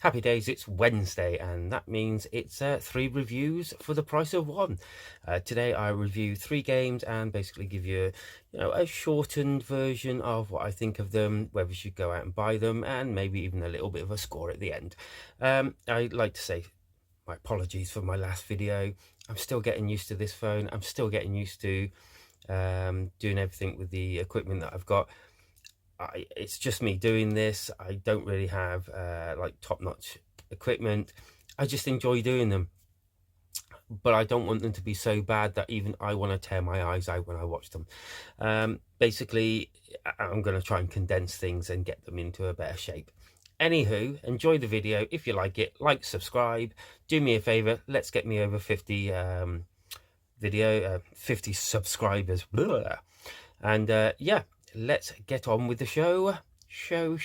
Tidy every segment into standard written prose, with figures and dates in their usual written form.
Happy days, it's Wednesday, and that means it's 3 reviews for the price of 1. Today I review 3 games and basically give you, a shortened version of what I think of them, whether you should go out and buy them, and maybe even a little bit of a score at the end. I'd like to say my apologies for my last video. I'm still getting used to this phone. I'm still getting used to doing everything with the equipment that I've got. It's just me doing this. I don't really have like top-notch equipment. I just enjoy doing them, but I don't want them to be so bad that even I want to tear my eyes out when I watch them. Basically, I'm going to try and condense things and get them into a better shape. Anywho, enjoy the video. If you like it, like, subscribe. Do me a favor, let's get me over 50 50 subscribers. Blah. And yeah, let's get on with the show. Show.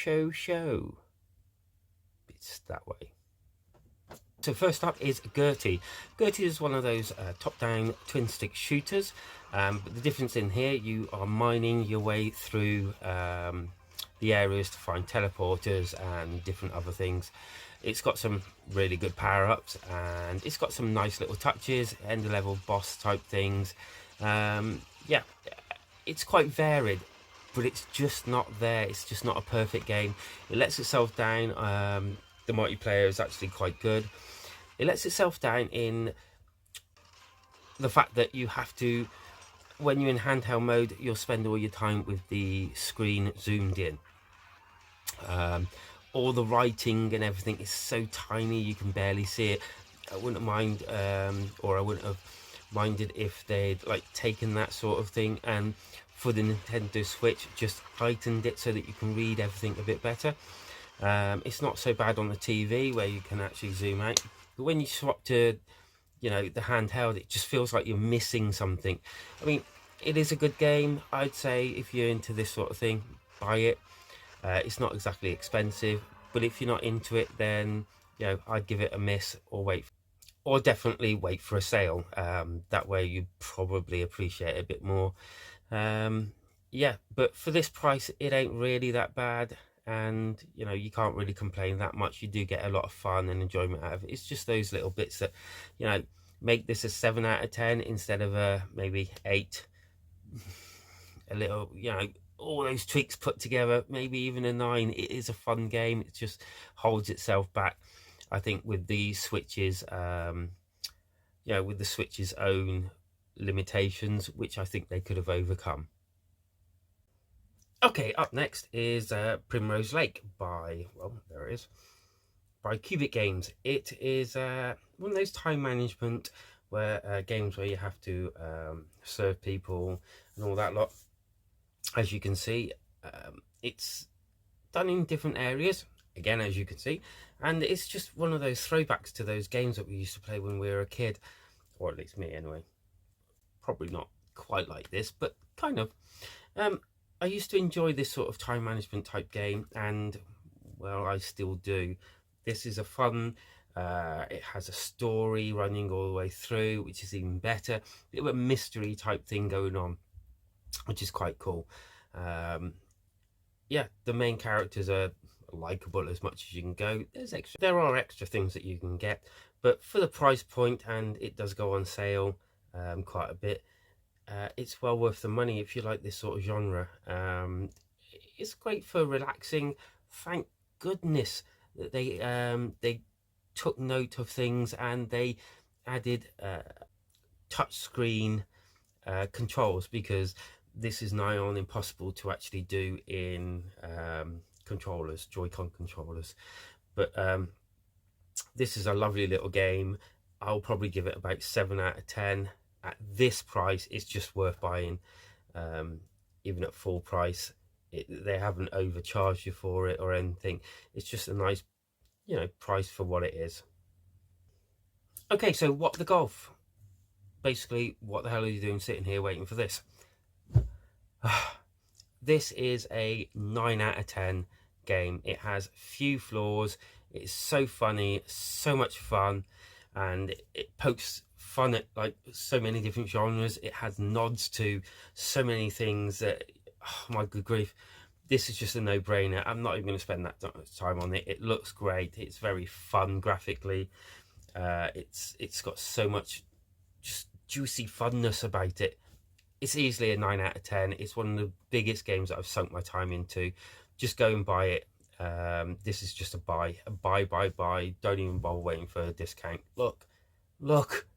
It's that way. So first up is Gertie. Gertie is one of those top-down twin-stick shooters. But the difference in here, you are mining your way through the areas to find teleporters and different other things. It's got some really good power-ups, and it's got some nice little touches, end-level boss type things. Yeah, it's quite varied, but it's just not there. It's just not a perfect game. It lets itself down. The multiplayer is actually quite good. It lets itself down in the fact that you have to, when you're in handheld mode, you'll spend all your time with the screen zoomed in. All the writing and everything is so tiny you can barely see it. I wouldn't mind, or I wouldn't have minded if they'd like taken that sort of thing and for the Nintendo Switch just heightened it so that you can read everything a bit better. It's not so bad on the TV where you can actually zoom out, but when you swap to the handheld, it just feels like you're missing something. I mean, it is a good game. I'd say if you're into this sort of thing, buy it. It's not exactly expensive, but if you're not into it, then I'd give it a miss, or definitely wait for a sale. That way you probably appreciate it a bit more. Yeah, but for this price, it ain't really that bad, and you can't really complain that much. You do get a lot of fun and enjoyment out of it. It's just those little bits that make this a 7 out of 10 instead of a maybe 8. A little, all those tweaks put together, maybe even a 9. It is a fun game. It just holds itself back, I think, with the Switch's with the Switch's own limitations, which I think they could have overcome. Okay, up next is Primrose Lake by, well, there it is, by Cubic Games. It is one of those time management games where you have to serve people and all that lot. As you can see, it's done in different areas, again, as you can see, and it's just one of those throwbacks to those games that we used to play when we were a kid, or at least me anyway. Probably not quite like this, but kind of. I used to enjoy this sort of time management type game, and well, I still do. This is a fun, it has a story running all the way through, which is even better. A bit of a mystery type thing going on, which is quite cool. Yeah, the main characters are likable as much as you can go. There are extra things that you can get, but for the price point, and it does go on sale quite a bit, it's well worth the money if you like this sort of genre. It's great for relaxing. Thank goodness that they took note of things and they added touchscreen controls, because this is nigh on impossible to actually do in controllers, Joy-Con controllers. But this is a lovely little game. I'll probably give it about 7 out of 10. At this price, it's just worth buying. Even at full price, they haven't overcharged you for it or anything. It's just a nice, price for what it is. Okay, so what the golf? Basically, what the hell are you doing sitting here waiting for this? This is a 9 out of 10 game. It has few flaws. It's so funny, so much fun, and it pokes fun at like so many different genres. It has nods to so many things that, oh my good grief, this is just a no-brainer. I'm not even going to spend that time on it. It looks great. It's very fun graphically. It's got so much just juicy funness about it. It's easily a 9 out of 10. It's one of the biggest games that I've sunk my time into. Just go and buy it. This is just a buy. Buy. Don't even bother waiting for a discount. Look,